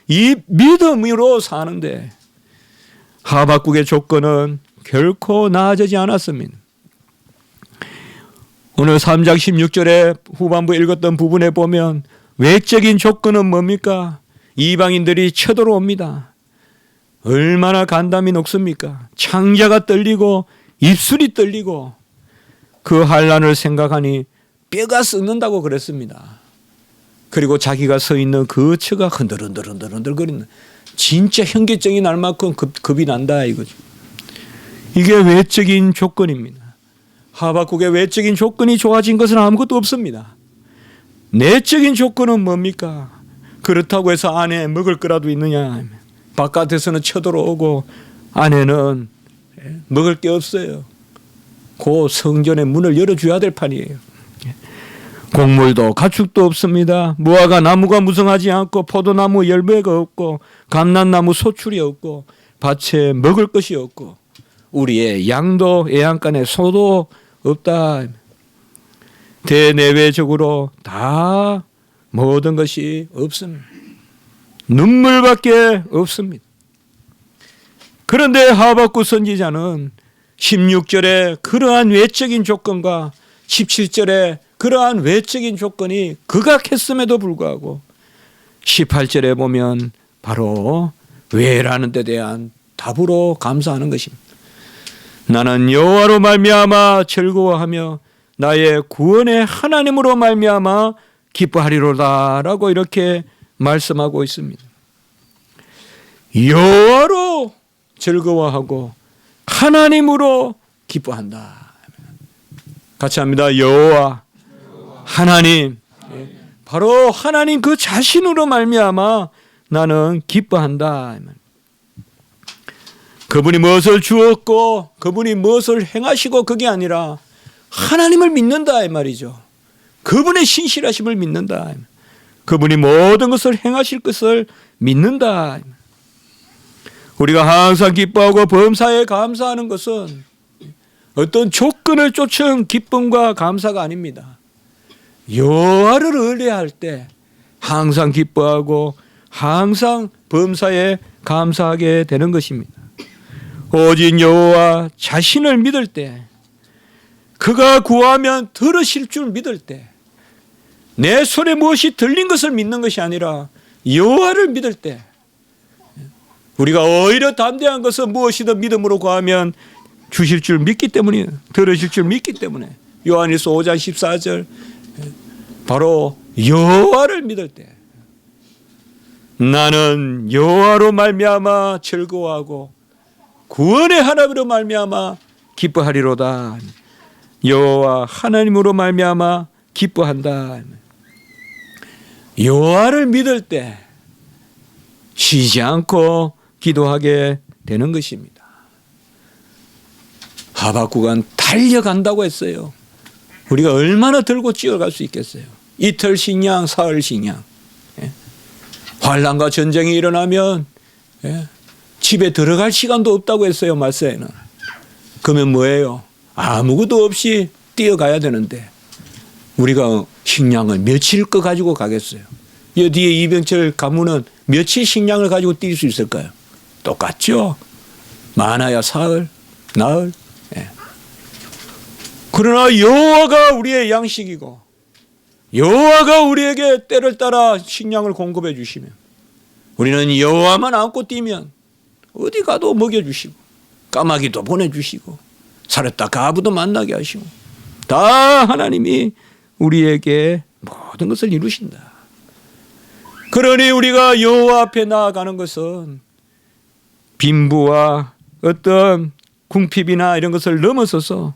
이 믿음으로 사는데 하박국의 조건은 결코 나아지지 않았습니다. 오늘 3장 16절에 후반부 읽었던 부분에 보면 외적인 조건은 뭡니까? 이방인들이 쳐들어옵니다. 얼마나 간담이 녹습니까? 창자가 떨리고 입술이 떨리고 그 환난을 생각하니 뼈가 썩는다고 그랬습니다. 그리고 자기가 서 있는 그 처가 흔들흔들 거리는, 진짜 현기증이 날 만큼 겁이 난다 이거죠. 이게 외적인 조건입니다. 하박국의 외적인 조건이 좋아진 것은 아무것도 없습니다. 내적인 조건은 뭡니까? 그렇다고 해서 안에 먹을 거라도 있느냐? 바깥에서는 쳐들어오고 안에는 먹을 게 없어요. 그 성전의 문을 열어줘야 될 판이에요. 곡물도 가축도 없습니다. 무화과 나무가 무성하지 않고 포도나무 열매가 없고 감람나무 소출이 없고 밭에 먹을 것이 없고 우리의 양도 애양간에 소도 없다. 대내외적으로 다 모든 것이 없습니다. 눈물밖에 없습니다. 그런데 하박국 선지자는 16절에 그러한 외적인 조건과 17절에 그러한 외적인 조건이 극악했음에도 불구하고 18절에 보면 바로 왜라는 데 대한 답으로 감사하는 것입니다. 나는 여호와로 말미암아 즐거워하며 나의 구원의 하나님으로 말미암아 기뻐하리로다라고 이렇게 말씀하고 있습니다. 여호와로 즐거워하고 하나님으로 기뻐한다. 같이 합니다. 여호와 하나님, 바로 하나님 그 자신으로 말미암아 나는 기뻐한다. 그분이 무엇을 주었고 그분이 무엇을 행하시고 그게 아니라 하나님을 믿는다 이 말이죠. 그분의 신실하심을 믿는다. 그분이 모든 것을 행하실 것을 믿는다. 우리가 항상 기뻐하고 범사에 감사하는 것은 어떤 조건을 쫓은 기쁨과 감사가 아닙니다. 여호와를 의뢰할 때 항상 기뻐하고 항상 범사에 감사하게 되는 것입니다. 오직 여호와 자신을 믿을 때, 그가 구하면 들으실 줄 믿을 때, 내 손에 무엇이 들린 것을 믿는 것이 아니라 여호와를 믿을 때, 우리가 오히려 담대한 것은 무엇이든 믿음으로 구하면 주실 줄 믿기 때문이에요. 들으실 줄 믿기 때문에. 요한일서 5장 14절, 바로 여호와를 믿을 때 나는 여호와로 말미암아 즐거워하고 구원의 하나님으로 말미암아 기뻐하리로다. 여호와 하나님으로 말미암아 기뻐한다. 여호와를 믿을 때 쉬지 않고 기도하게 되는 것입니다. 하박국은 달려간다고 했어요. 우리가 얼마나 들고 뛰어갈 수 있겠어요. 이틀 식량, 사흘 식량. 환난과 전쟁이 일어나면 집에 들어갈 시간도 없다고 했어요. 말세에는. 그러면 뭐예요? 아무것도 없이 뛰어가야 되는데 우리가 식량을 며칠 거 가지고 가겠어요? 이 뒤에 이병철 가문은 며칠 식량을 가지고 뛸 수 있을까요? 똑같죠. 많아야 사흘, 나흘. 그러나 여호와가 우리의 양식이고 여호와가 우리에게 때를 따라 식량을 공급해 주시면 우리는 여호와만 안고 뛰면 어디 가도 먹여주시고 까마귀도 보내주시고 살았다 가부도 만나게 하시고 다 하나님이 우리에게 모든 것을 이루신다. 그러니 우리가 여호와 앞에 나아가는 것은 빈부와 어떤 궁핍이나 이런 것을 넘어서서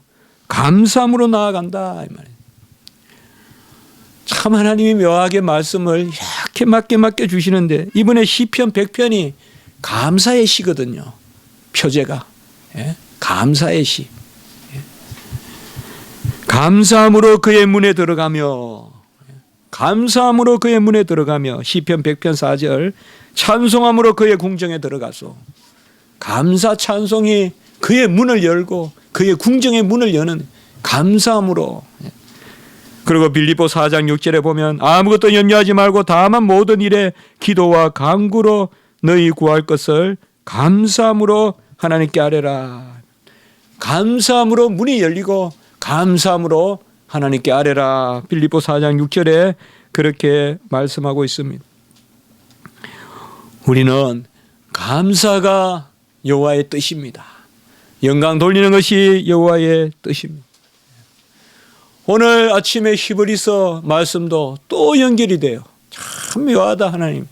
감사함으로 나아간다 이 말이에요. 참 하나님이 묘하게 말씀을 이렇게 맞게 주시는데 이번에 시편 100편이 감사의 시거든요. 표제가. 감사의 시. 감사함으로 그의 문에 들어가며 감사함으로 그의 문에 들어가며 시편 100편 4절 찬송함으로 그의 궁정에 들어가서 감사 찬송이 그의 문을 열고 그의 궁정의 문을 여는 감사함으로. 그리고 빌립보 4장 6절에 보면 아무것도 염려하지 말고 다만 모든 일에 기도와 간구로 너희 구할 것을 감사함으로 하나님께 아뢰라. 감사함으로 문이 열리고 감사함으로 하나님께 아뢰라. 빌립보 4장 6절에 그렇게 말씀하고 있습니다. 우리는 감사가 여호와의 뜻입니다. 영광 돌리는 것이 여호와의 뜻입니다. 오늘 아침에 히브리서 말씀도 또 연결이 돼요. 참 묘하다 하나님.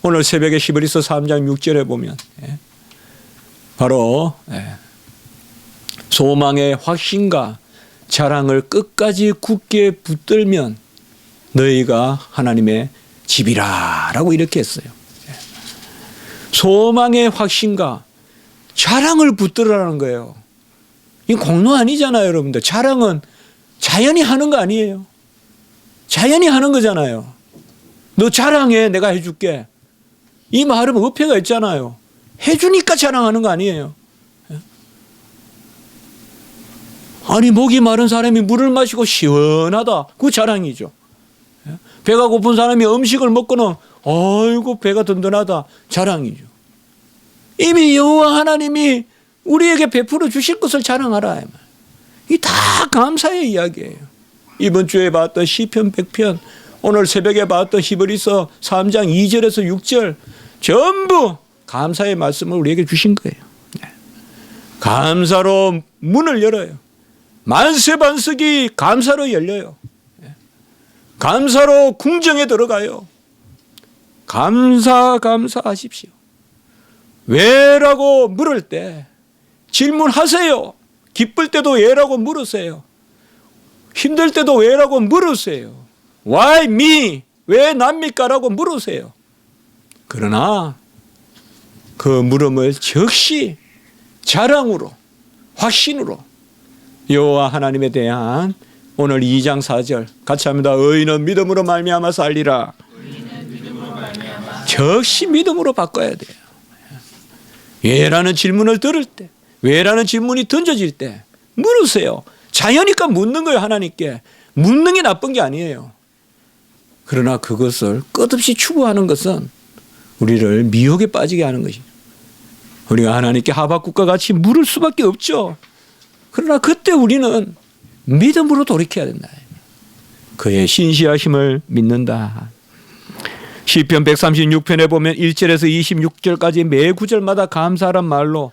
오늘 새벽에 히브리서 3장 6절에 보면 바로 소망의 확신과 자랑을 끝까지 굳게 붙들면 너희가 하나님의 집이라 라고 이렇게 했어요. 소망의 확신과 자랑을 붙들으라는 거예요. 이 공로 아니잖아요, 여러분들. 자랑은 자연이 하는 거 아니에요. 자연이 하는 거잖아요. 너 자랑해, 내가 해줄게. 이 말은 어폐가 있잖아요. 해주니까 자랑하는 거 아니에요. 아니, 목이 마른 사람이 물을 마시고 시원하다. 그거 자랑이죠. 배가 고픈 사람이 음식을 먹고는 아이고 배가 든든하다. 자랑이죠. 이미 여호와 하나님이 우리에게 베풀어 주실 것을 자랑하라. 이 다 감사의 이야기예요. 이번 주에 봤던 시편 100편, 오늘 새벽에 봤던 히브리서 3장 2절에서 6절 전부 감사의 말씀을 우리에게 주신 거예요. 감사로 문을 열어요. 만세반석이 감사로 열려요. 감사로 궁정에 들어가요. 감사하십시오. 왜라고 물을 때 질문하세요. 기쁠 때도 왜라고 물으세요. 힘들 때도 왜라고 물으세요. Why me? 왜 납니까? 라고 물으세요. 그러나 그 물음을 즉시 자랑으로, 확신으로 여호와 하나님에 대한 오늘 2장 4절 같이 합니다. 의인은 믿음으로 말미암아 살리라. 즉시 믿음으로 바꿔야 돼요. 왜라는 질문을 들을 때, 왜라는 질문이 던져질 때 물으세요. 자연이니까 묻는 거예요. 하나님께. 묻는 게 나쁜 게 아니에요. 그러나 그것을 끝없이 추구하는 것은 우리를 미혹에 빠지게 하는 것이죠. 우리가 하나님께 하박국과 같이 물을 수밖에 없죠. 그러나 그때 우리는 믿음으로 돌이켜야 된다. 그의 신실하심을 믿는다. 시편 136편에 보면 1절에서 26절까지 매 구절마다 감사란 말로,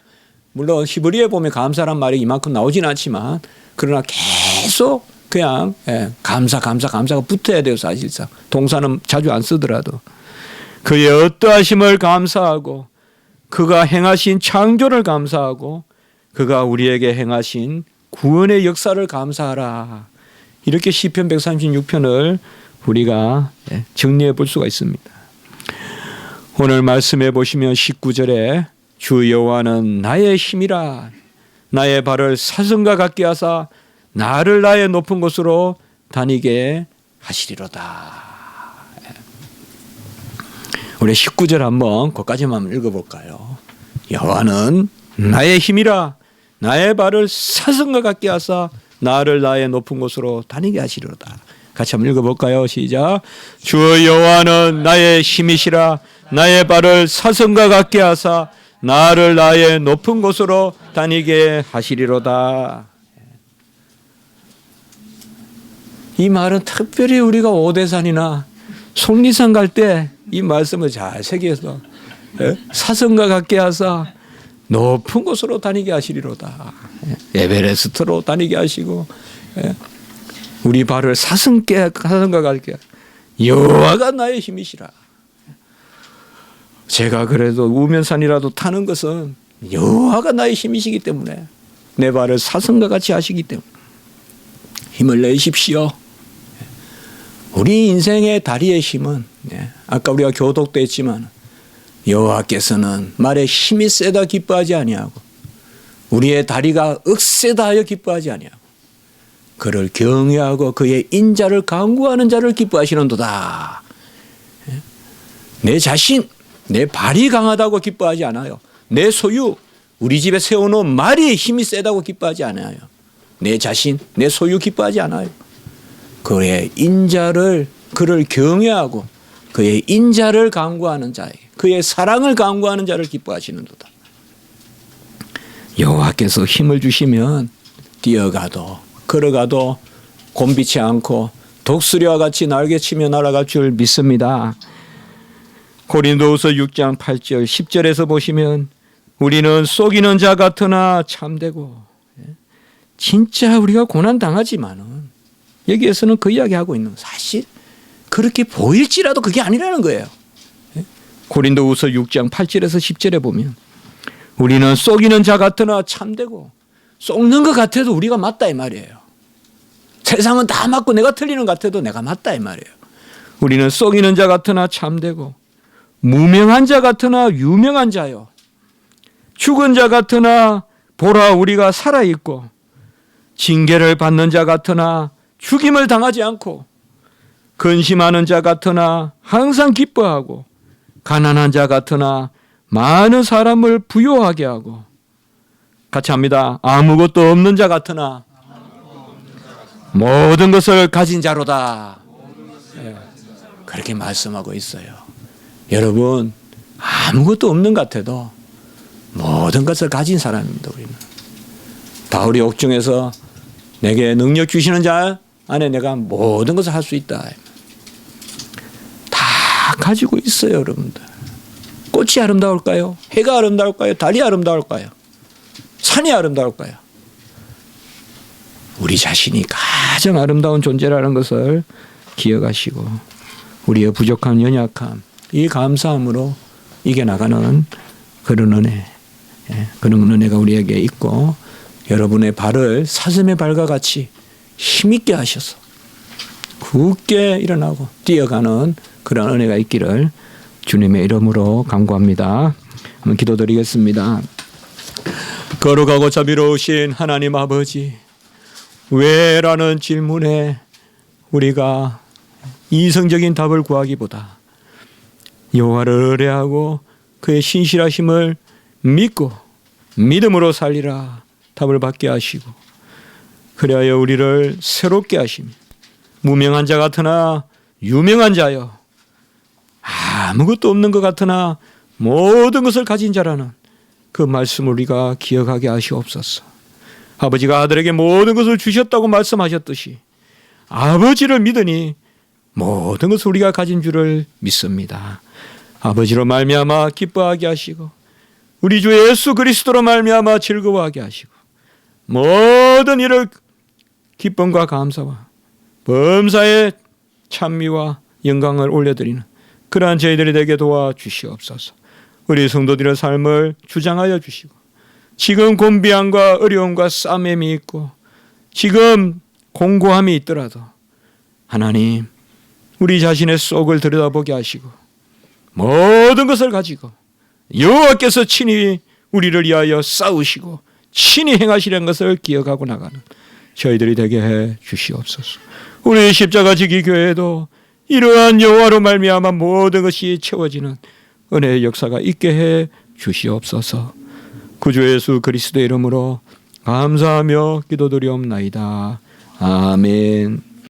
물론 히브리에 보면 감사란 말이 이만큼 나오진 않지만 그러나 계속 그냥 감사가 붙어야 돼요. 사실상 동사는 자주 안 쓰더라도 그의 어떠하심을 감사하고 그가 행하신 창조를 감사하고 그가 우리에게 행하신 구원의 역사를 감사하라. 이렇게 시편 136편을 우리가 정리해 볼 수가 있습니다. 오늘 말씀해 보시면 19절에 주 여호와는 나의 힘이라 나의 발을 사슴과 같게 하사 나를 나의 높은 곳으로 다니게 하시리로다. 우리 19절 한번 거기까지만 읽어볼까요? 여호와는 나의 힘이라 나의 발을 사슴과 같게 하사 나를 나의 높은 곳으로 다니게 하시리로다. 같이 한번 읽어볼까요? 시작. 주 여호와는 나의 힘이시라 나의 발을 사슴과 같게 하사 나를 나의 높은 곳으로 다니게 하시리로다. 이 말은 특별히 우리가 오대산이나 속리산 갈 때 이 말씀을 잘 새겨서 사슴과 같게 하사 높은 곳으로 다니게 하시리로다. 에베레스트로 다니게 하시고 우리 발을 사슴과 같게 여호와가 나의 힘이시라. 제가 그래도 우면산이라도 타는 것은 여호와가 나의 힘이시기 때문에 내 발을 사슴과 같이 하시기 때문에 힘을 내십시오. 우리 인생의 다리의 힘은 아까 우리가 교독도 했지만 여호와께서는 말에 힘이 세다 기뻐하지 아니하고 우리의 다리가 억세다 하여 기뻐하지 아니하고 그를 경외하고 그의 인자를 간구하는 자를 기뻐하시는도다. 내 자신, 내 발이 강하다고 기뻐하지 않아요. 내 소유, 우리 집에 세워놓은 말이 힘이 세다고 기뻐하지 않아요. 내 자신, 내 소유 기뻐하지 않아요. 그의 인자를, 그를 경외하고 그의 인자를 간구하는 자에게, 그의 사랑을 간구하는 자를 기뻐하시는도다. 여호와께서 힘을 주시면 뛰어가도 걸어가도 곤비치 않고 독수리와 같이 날개치며 날아갈 줄 믿습니다. 고린도후서 6장 8절 10절에서 보시면 우리는 속이는 자 같으나 참되고, 진짜 우리가 고난 당하지만은 여기에서는 그 이야기하고 있는 사실 그렇게 보일지라도 그게 아니라는 거예요. 고린도후서 6장 8절에서 10절에 보면 우리는 속이는 자 같으나 참되고, 속는 것 같아도 우리가 맞다 이 말이에요. 세상은 다 맞고 내가 틀리는 것 같아도 내가 맞다 이 말이에요. 우리는 속이는 자 같으나 참되고 무명한 자 같으나 유명한 자요, 죽은 자 같으나 보라 우리가 살아있고 징계를 받는 자 같으나 죽임을 당하지 않고, 근심하는 자 같으나 항상 기뻐하고, 가난한 자 같으나 많은 사람을 부요하게 하고, 같이 합니다. 아무것도 없는 자 같으나 모든 것을 가진 자로다. 그렇게 말씀하고 있어요. 여러분, 아무것도 없는 것 같아도 모든 것을 가진 사람입니다. 우리는 바울이 옥중에서 내게 능력 주시는 자 안에 내가 모든 것을 할 수 있다. 다 가지고 있어요. 여러분들, 꽃이 아름다울까요? 해가 아름다울까요? 달이 아름다울까요? 산이 아름다울까요? 우리 자신이 가장 아름다운 존재라는 것을 기억하시고, 우리의 부족함, 연약함, 이 감사함으로 이겨나가는 그런 은혜, 그런 은혜가 우리에게 있고, 여러분의 발을 사슴의 발과 같이 힘있게 하셔서 굳게 일어나고 뛰어가는 그런 은혜가 있기를 주님의 이름으로 간구합니다. 한번 기도드리겠습니다. 거룩하고 자비로우신 하나님 아버지, 왜라는 질문에 우리가 이성적인 답을 구하기보다 여호와를 의뢰하고 그의 신실하심을 믿고 믿음으로 살리라 답을 받게 하시고, 그리하여 우리를 새롭게 하시며 무명한 자 같으나 유명한 자여, 아무것도 없는 것 같으나 모든 것을 가진 자라는 그 말씀을 우리가 기억하게 하시옵소서. 아버지가 아들에게 모든 것을 주셨다고 말씀하셨듯이 아버지를 믿으니 모든 것을 우리가 가진 줄을 믿습니다. 아버지로 말미암아 기뻐하게 하시고, 우리 주 예수 그리스도로 말미암아 즐거워하게 하시고, 모든 일을 기쁨과 감사와 범사의 찬미와 영광을 올려드리는 그러한 저희들이 되게 도와주시옵소서. 우리 성도들의 삶을 주장하여 주시고, 지금 곤비함과 어려움과 싸매미 있고 지금 공고함이 있더라도 하나님, 우리 자신의 속을 들여다보게 하시고 모든 것을 가지고 여호와께서 친히 우리를 위하여 싸우시고 친히 행하시려는 것을 기억하고 나가는 저희들이 되게 해 주시옵소서. 우리 십자가 지기 교회도 이러한 여호와로 말미암아 모든 것이 채워지는 은혜의 역사가 있게 해 주시옵소서. 구주 예수 그리스도의 이름으로 감사하며 기도드리옵나이다. 아멘.